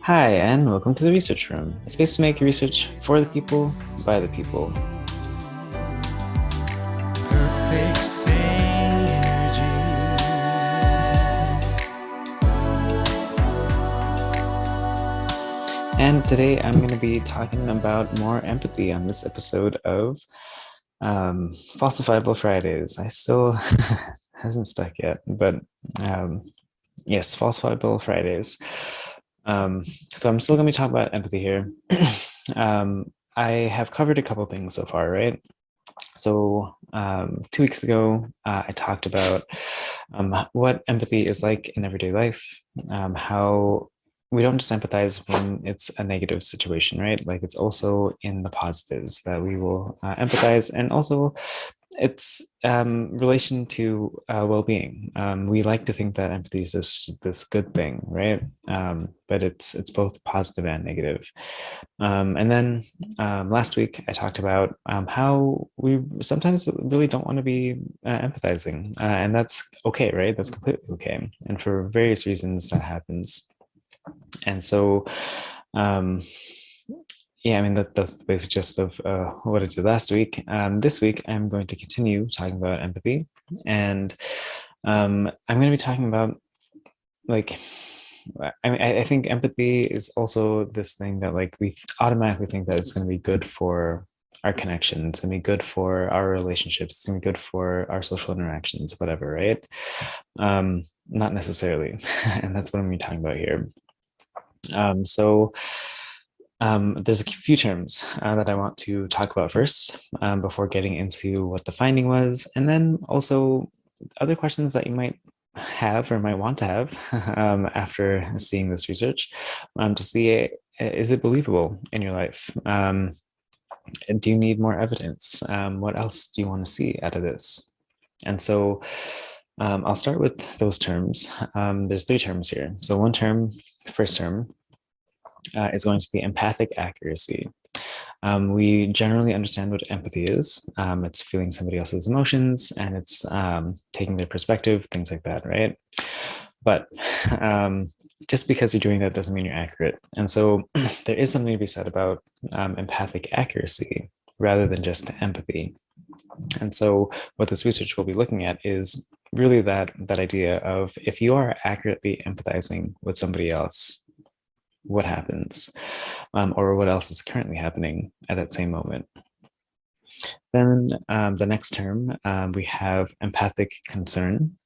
Hi, and welcome to the Research Room, a space to make research for the people, by the people. Perfect synergy. And today I'm going to be talking about more empathy on this episode of Falsifiable Fridays. I still hasn't stuck yet, but yes, Falsifiable Fridays. So I'm still going to be talking about empathy here. I have covered a couple things so far, right? So 2 weeks ago, I talked about what empathy is like in everyday life, how we don't just empathize when it's a negative situation, right? Like it's also in the positives that we will empathize, and also it's relation to well-being. We like to think that empathy is this good thing, right? But it's both positive and negative. And then last week I talked about how we sometimes really don't want to be empathizing, and that's okay, right? That's completely okay, and for various reasons that happens. And so um, yeah, I mean, that's the basic gist of what I did last week. This week, I'm going to continue talking about empathy. And I'm going to be talking about, like, I mean, I think empathy is also this thing that, like, we automatically think that it's going to be good for our connections, it's going to be good for our relationships, it's going to be good for our social interactions, whatever, right? Not necessarily. And that's what I'm going to be talking about here. So, there's a few terms that I want to talk about first before getting into what the finding was, and then also other questions that you might have or might want to have after seeing this research to see, is it believable in your life? Do you need more evidence? What else do you want to see out of this? And so I'll start with those terms. There's three terms here. So one term, first term, is going to be empathic accuracy. We generally understand what empathy is. It's feeling somebody else's emotions, and it's taking their perspective, things like that, right? But just because you're doing that doesn't mean you're accurate. And so there is something to be said about empathic accuracy rather than just empathy. And so what this research will be looking at is really that idea of, if you are accurately empathizing with somebody else, what happens, or what else is currently happening at that same moment. Then the next term, we have empathic concern.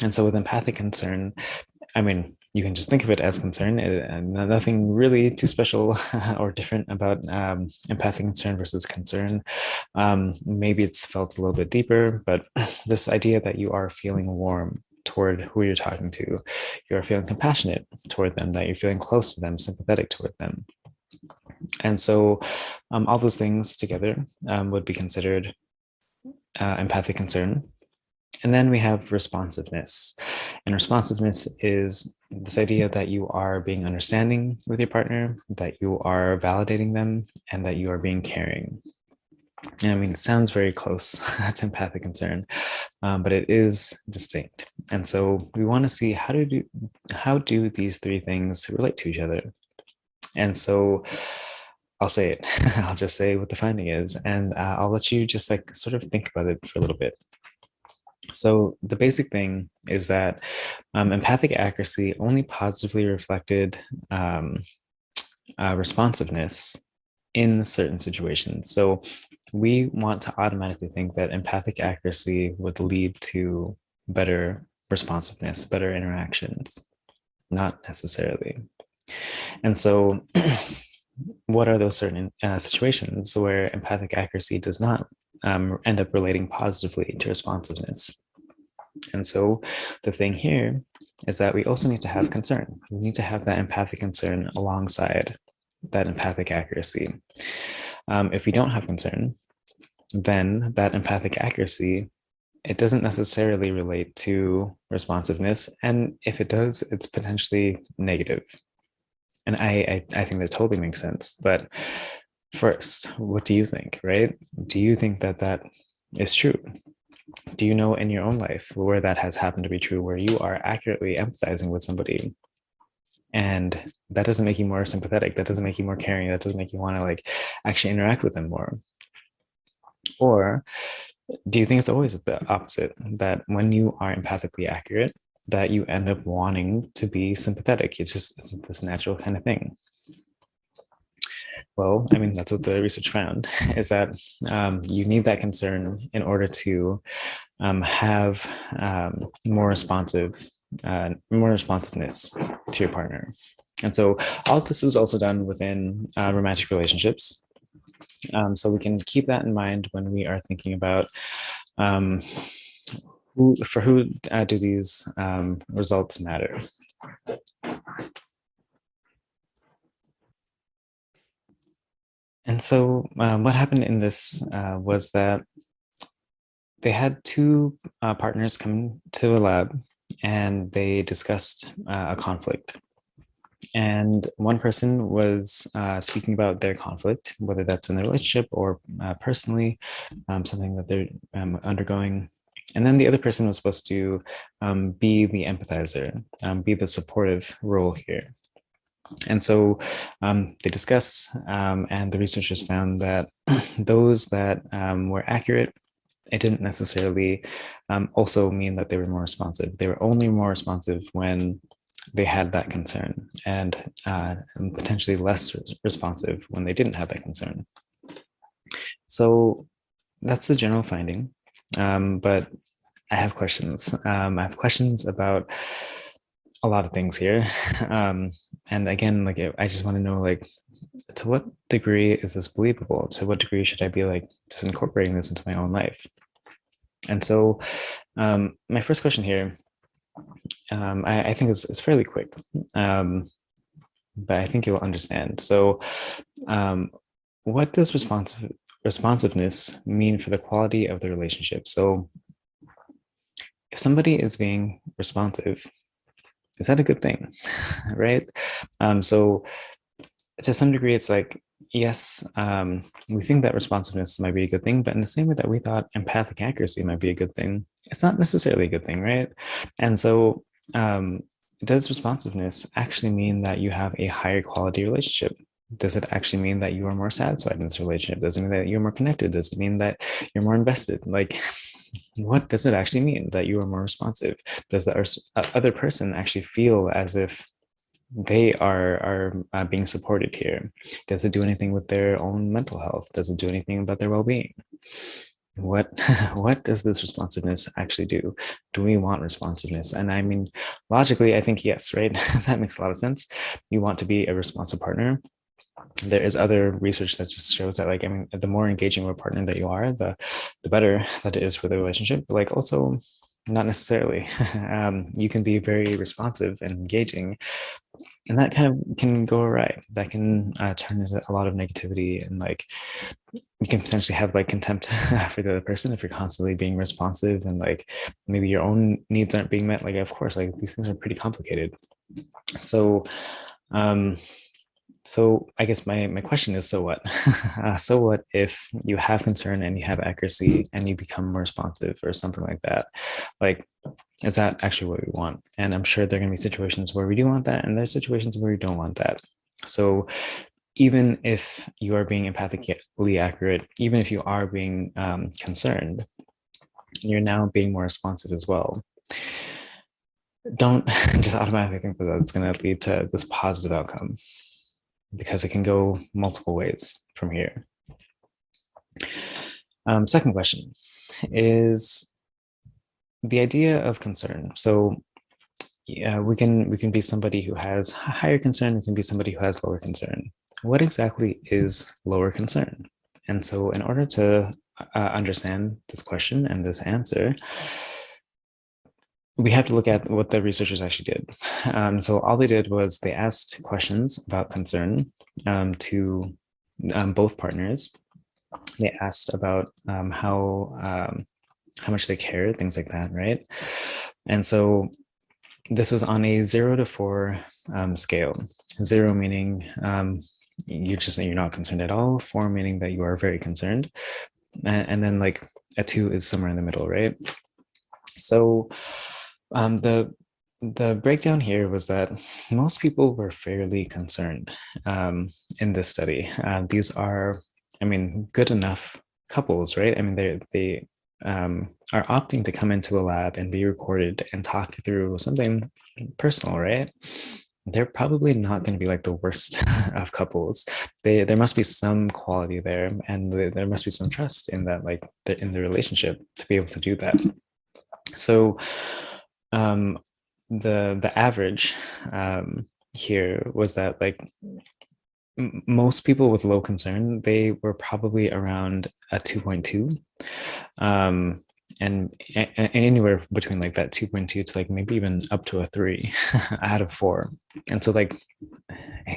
And so with empathic concern, I mean, you can just think of it as concern, and nothing really too special or different about empathic concern versus concern. Maybe it's felt a little bit deeper, but this idea that you are feeling warm toward who you're talking to, you're feeling compassionate toward them, that you're feeling close to them, sympathetic toward them. And so all those things together would be considered empathic concern. And then we have responsiveness. And responsiveness is this idea that you are being understanding with your partner, that you are validating them, and that you are being caring. And I mean, it sounds very close to empathic concern, but it is distinct. And so we want to see, how do these three things relate to each other? And so I'll say it. I'll just say what the finding is, and I'll let you just like sort of think about it for a little bit. So the basic thing is that empathic accuracy only positively reflected responsiveness in certain situations. So we want to automatically think that empathic accuracy would lead to better responsiveness, better interactions. Not necessarily. And so what are those certain situations where empathic accuracy does not end up relating positively to responsiveness? And so the thing here is that we also need to have concern. We need to have that empathic concern alongside that empathic accuracy. If we don't have concern, then that empathic accuracy, it doesn't necessarily relate to responsiveness. And if it does, it's potentially negative. And I think that totally makes sense. But first, what do you think, right? Do you think that that is true? Do you know in your own life where that has happened to be true, where you are accurately empathizing with somebody And that doesn't make you more sympathetic. That doesn't make you more caring. That doesn't make you want to like actually interact with them more. Or do you think it's always the opposite, that when you are empathically accurate, that you end up wanting to be sympathetic? It's this natural kind of thing. Well, I mean, that's what the research found, is that you need that concern in order to have more responsiveness to your partner. And so all of this was also done within romantic relationships. So we can keep that in mind when we are thinking about um, who do these results matter. And so what happened in this was that they had two partners come to a lab and they discussed a conflict. And one person was speaking about their conflict, whether that's in the relationship or personally, something that they're undergoing. And then the other person was supposed to be the empathizer, be the supportive role here. And so they discuss, and the researchers found that those that were accurate, it didn't necessarily also mean that they were more responsive. They were only more responsive when they had that concern, and potentially less responsive when they didn't have that concern. So that's the general finding. But I have questions. I have questions about a lot of things here. And again, like I just want to know, like, to what degree is this believable? To what degree should I be like just incorporating this into my own life? And so my first question here, I think is fairly quick, but I think you'll understand. So what does responsiveness mean for the quality of the relationship? So if somebody is being responsive, is that a good thing? Right? So to some degree, it's like, yes, we think that responsiveness might be a good thing, but in the same way that we thought empathic accuracy might be a good thing, it's not necessarily a good thing, right? And so does responsiveness actually mean that you have a higher quality relationship? Does it actually mean that you are more satisfied in this relationship? Does it mean that you're more connected? Does it mean that you're more invested? Like, what does it actually mean that you are more responsive? Does the other person actually feel as if they are being supported here? Does it do anything with their own mental health? Does it do anything about their well-being? What what does this responsiveness actually do? Do we want responsiveness? And I mean, logically, I think yes, right? That makes a lot of sense. You want to be a responsive partner. There is other research that just shows that, like, I mean, the more engaging of a partner that you are, the better that it is for the relationship. But like, also, not necessarily. You can be very responsive and engaging, and that kind of can go awry. That can turn into a lot of negativity, and like you can potentially have like contempt for the other person if you're constantly being responsive, and like maybe your own needs aren't being met. Like, of course, like these things are pretty complicated. So um so I guess my question is, so what? So what if you have concern and you have accuracy and you become more responsive or something like that? Like, is that actually what we want? And I'm sure there are going to be situations where we do want that, and there's situations where we don't want that. So even if you are being empathically accurate, even if you are being concerned, you're now being more responsive as well. Don't just automatically think that that's going to lead to this positive outcome, because it can go multiple ways from here. Second question is the idea of concern. So yeah, we can be somebody who has higher concern. We can be somebody who has lower concern. What exactly is lower concern? And so, in order to understand this question and this answer, we have to look at what the researchers actually did. So all they did was they asked questions about concern to both partners. They asked about how much they care, things like that, right? And so this was on a 0 to 4 scale. 0 meaning you're not concerned at all. 4 meaning that you are very concerned, and then like a 2 is somewhere in the middle, right? So the the breakdown here was that most people were fairly concerned in this study. These are, I mean, good enough couples, right? I mean, they are opting to come into a lab and be recorded and talk through something personal, right? They're probably not going to be like the worst of couples. There must be some quality there, and there must be some trust in that, like in the relationship, to be able to do that. So um, the average here was that like most people with low concern, they were probably around a 2.2, um, and anywhere between like that 2.2 to like maybe even up to a 3 out of 4. And so like,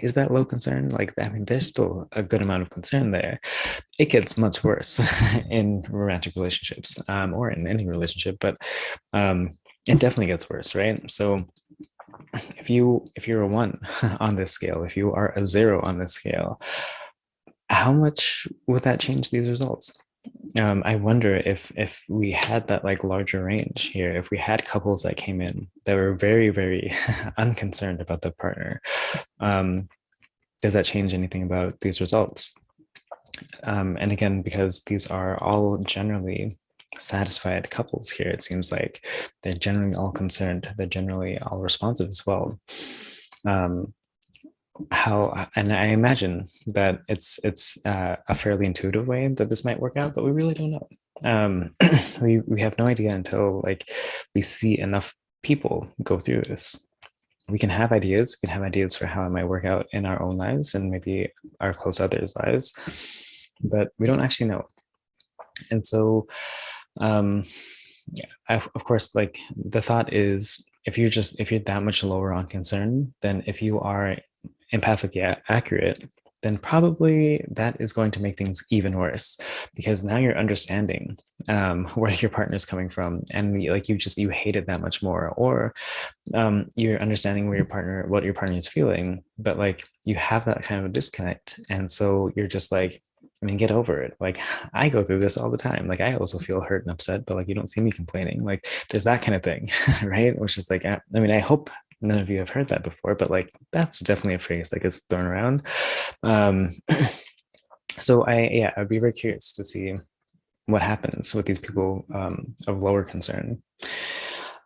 is that low concern? Like, I mean, there's still a good amount of concern there. It gets much worse in romantic relationships, or in any relationship, but it definitely gets worse, right? So if you're a 1 on this scale, if you are a 0 on this scale, how much would that change these results? I wonder if we had that like larger range here, if we had couples that came in that were very, very unconcerned about the partner, um, does that change anything about these results? And again, because these are all generally satisfied couples here, it seems like they're generally all concerned, they're generally all responsive as well. Um, how and I imagine that it's a fairly intuitive way that this might work out, but we really don't know. We have no idea until like we see enough people go through this. We can have ideas. We can have ideas for how it might work out in our own lives and maybe our close others' lives, but we don't actually know. And so, um, yeah, of course, like the thought is, if you're that much lower on concern, then if you are empathically accurate, then probably that is going to make things even worse, because now you're understanding where your partner is coming from, and like you hate it that much more, or you're understanding what your partner is feeling, but like you have that kind of a disconnect, and so you're just like, I mean, get over it. Like, I go through this all the time. Like, I also feel hurt and upset, but like, you don't see me complaining. Like, there's that kind of thing, right? Which is like, I mean, I hope none of you have heard that before, but like, that's definitely a phrase that gets thrown around. Um, so I'd be very curious to see what happens with these people of lower concern.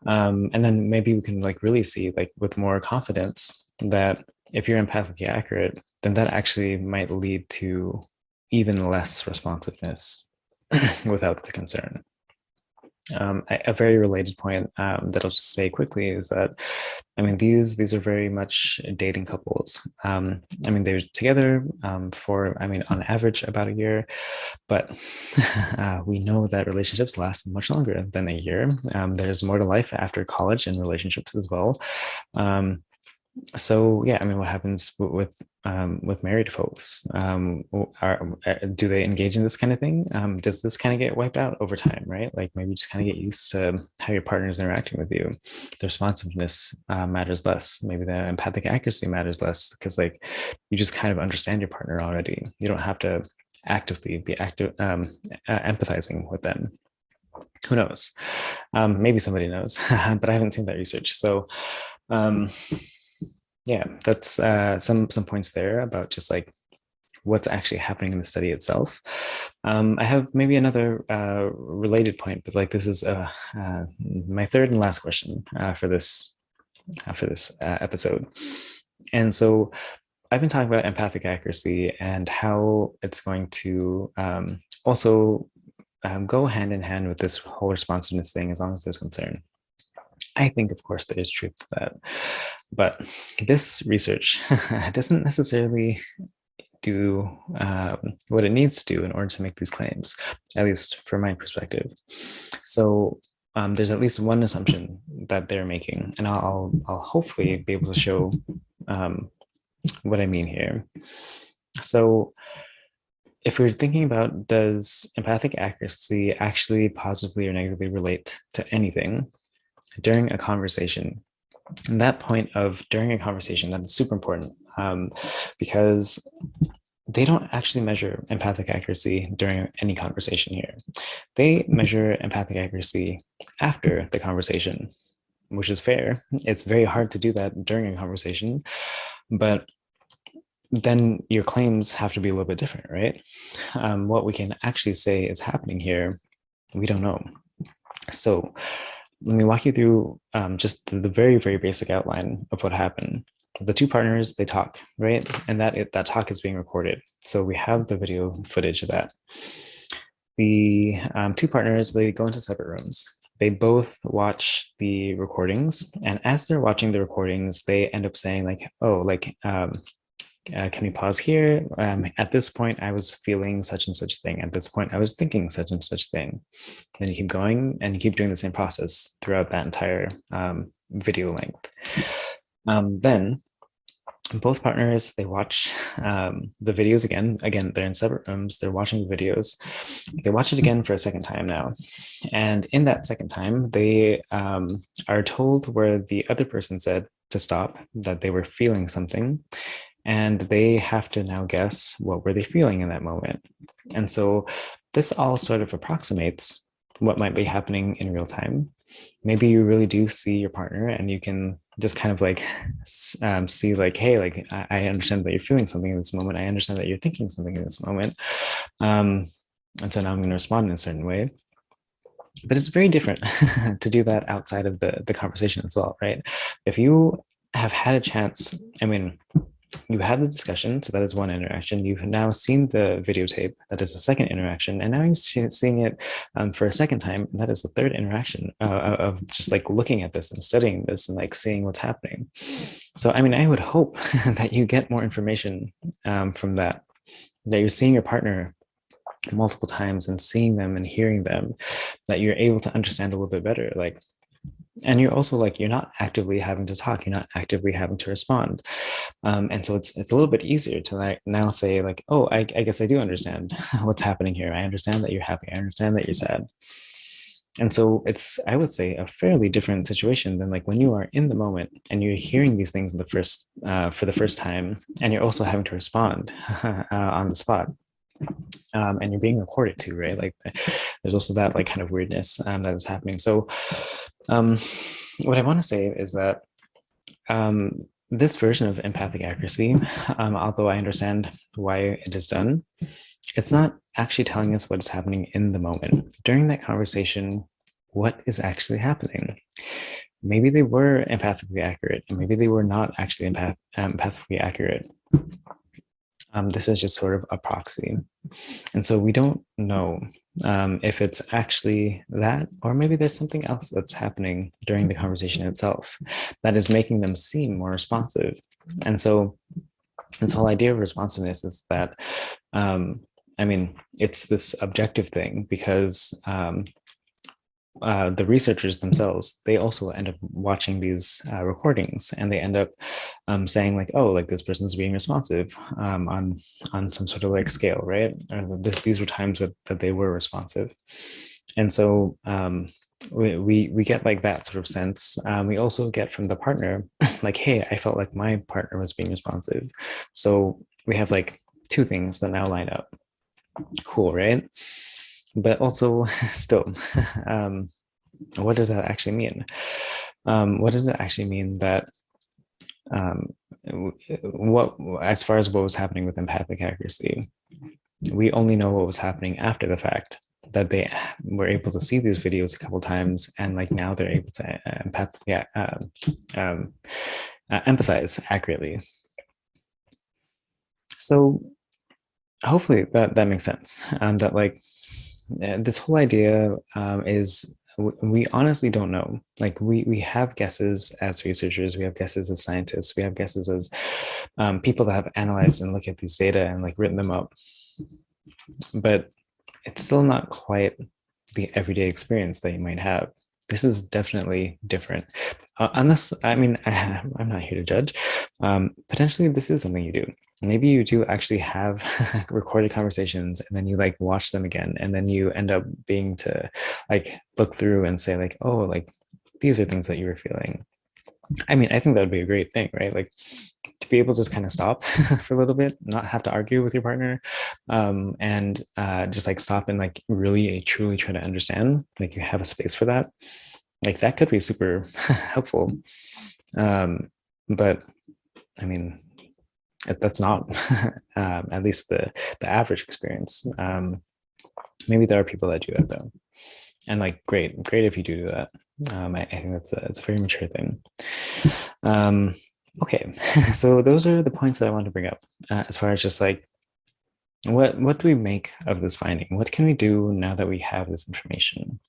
And then maybe we can like really see like with more confidence that if you're empathically accurate, then that actually might lead to even less responsiveness without the concern. A very related point that I'll just say quickly is that, I mean, these are very much dating couples. I mean, they're together for, I mean, on average about a year, but we know that relationships last much longer than a year. There's more to life after college and relationships as well. So yeah, I mean, what happens with married folks? Do they engage in this kind of thing? Does this kind of get wiped out over time, right? Like maybe just kind of get used to how your partner is interacting with you. The responsiveness matters less. Maybe the empathic accuracy matters less, because like you just kind of understand your partner already. You don't have to actively be empathizing with them. Who knows? Maybe somebody knows, but I haven't seen that research. So um, yeah, that's some points there about just like what's actually happening in the study itself. I have maybe another related point, but like this is my third and last question for this episode. And so I've been talking about empathic accuracy and how it's going to also go hand in hand with this whole responsiveness thing, as long as there's concern. I think, of course, there is truth to that. But this research doesn't necessarily do what it needs to do in order to make these claims, at least from my perspective. So there's at least one assumption that they're making, and I'll hopefully be able to show what I mean here. So if we're thinking about, does empathic accuracy actually positively or negatively relate to anything during a conversation? And that point of during a conversation, that is super important, because they don't actually measure empathic accuracy during any conversation here. They measure empathic accuracy after the conversation. which is fair. It's very hard to do that during a conversation, but then your claims have to be a little bit different, right? What we can actually say is happening here, we don't know. So let me walk you through just the very, very basic outline of what happened. The two partners, they talk, right? And that talk is being recorded. So we have the video footage of that. The two partners, they go into separate rooms. They both watch the recordings. And as they're watching the recordings, they end up saying like, oh, like, can we pause here? At this point, I was feeling such and such thing. At this point, I was thinking such and such thing. Then you keep going and you keep doing the same process throughout that entire video length. Then both partners, they watch the videos again. Again, they're in separate rooms. They're watching the videos. They watch it again for a second time now. And in that second time, they are told where the other person said to stop, that they were feeling something. And they have to now guess what were they feeling in that moment. And so this all sort of approximates what might be happening in real time. Maybe you really do see your partner and you can just kind of like see like, hey, like I understand that you're feeling something in this moment. I understand that you're thinking something in this moment. And so now I'm going to respond in a certain way. But it's very different to do that outside of the conversation as well, right? If you have had a chance, I mean, you had the discussion, so that is one interaction. You've now seen the videotape, that is a second interaction, and now you're seeing it for a second time. That is the third interaction of just like looking at this and studying this and like seeing what's happening. So, I mean, I would hope that you get more information from that you're seeing your partner multiple times and seeing them and hearing them, that you're able to understand a little bit better, like. And you're also like, you're not actively having to talk, you're not actively having to respond. And so it's a little bit easier to like now say like, oh, I guess I do understand what's happening here. I understand that you're happy. I understand that you're sad. And so it's, I would say, a fairly different situation than like when you are in the moment and you're hearing these things in the first for the first time, and you're also having to respond on the spot. And you're being recorded too, right? Like there's also that like kind of weirdness that is happening. So what I want to say is that this version of empathic accuracy, although I understand why it is done, it's not actually telling us what is happening in the moment. During that conversation, what is actually happening? Maybe they were empathically accurate, and maybe they were not actually empathically accurate. This is just sort of a proxy. And so we don't know if it's actually that, or maybe there's something else that's happening during the conversation itself that is making them seem more responsive. And so this whole idea of responsiveness is that, I mean, it's this objective thing because the researchers themselves, they also end up watching these recordings, and they end up saying like, oh, like this person's being responsive on some sort of like scale, right? Or these were times that they were responsive. And so we get like that sort of sense. We also get from the partner like, hey, I felt like my partner was being responsive. So we have like two things that now line up. Cool, right? But also still, what does that actually mean? What does it actually mean that what, as far as what was happening with empathic accuracy, we only know what was happening after the fact, that they were able to see these videos a couple times, and like now they're able to empathize accurately. So hopefully that makes sense. That like this whole idea is, we honestly don't know. Like we have guesses as researchers, we have guesses as scientists, we have guesses as people that have analyzed and looked at these data and like written them up, but it's still not quite the everyday experience that you might have. This is definitely different. Unless, I mean, I'm not here to judge. Potentially, this is something you do. Maybe you do actually have recorded conversations, and then you like watch them again, and then you end up being to like look through and say like, oh, like these are things that you were feeling. I mean, I think that would be a great thing, right? Like to be able to just kind of stop for a little bit, not have to argue with your partner, and just like stop and like really truly try to understand. Like you have a space for that. like that could be super helpful. But I mean, that's not at least the average experience. Maybe there are people that do that though, and like great if you do that. I think it's a very mature thing. Um, okay, so those are the points that I want to bring up as far as just like what do we make of this finding? What can we do now that we have this information?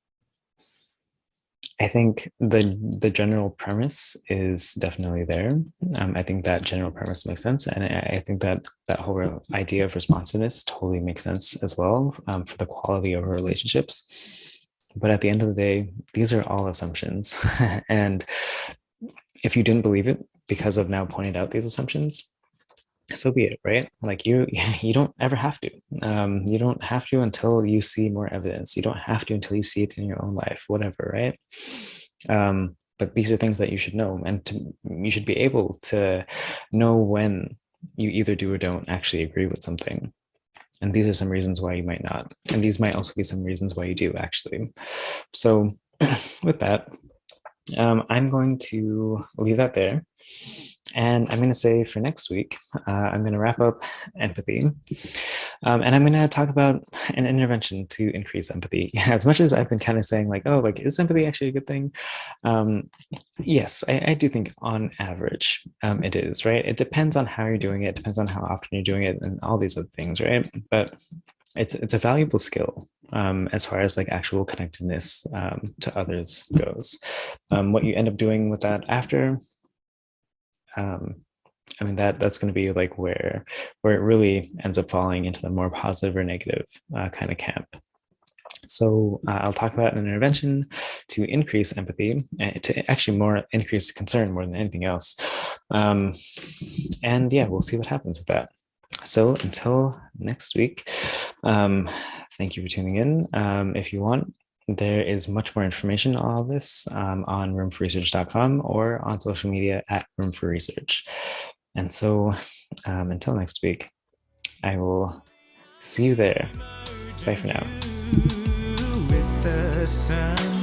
I think the general premise is definitely there. I think that general premise makes sense, and I think that that whole idea of responsiveness totally makes sense as well, for the quality of our relationships. But at the end of the day, these are all assumptions, and if you didn't believe it because I've now pointed out these assumptions, so be it, right? Like you don't ever have to. You don't have to until you see more evidence. You don't have to until you see it in your own life, whatever, right? But these are things that you should know, and you should be able to know when you either do or don't actually agree with something. And these are some reasons why you might not. And these might also be some reasons why you do, actually. So, with that, I'm going to leave that there. And I'm going to say for next week, I'm going to wrap up empathy. And I'm going to talk about an intervention to increase empathy. As much as I've been kind of saying, like, oh, like, is empathy actually a good thing? Um, yes, I do think on average it is, right? It depends on how you're doing it, depends on how often you're doing it, and all these other things, right? But it's a valuable skill as far as like actual connectedness to others goes. What you end up doing with that after, um, I mean that's going to be like where it really ends up falling into the more positive or negative kind of camp. So I'll talk about an intervention to increase empathy, to actually more increase concern more than anything else. Um, and yeah, we'll see what happens with that. So until next week, thank you for tuning in. If you want, there is much more information on all this on roomforresearch.com or on social media at Room for Research. And so until next week, I will see you there. Bye for now. With the sun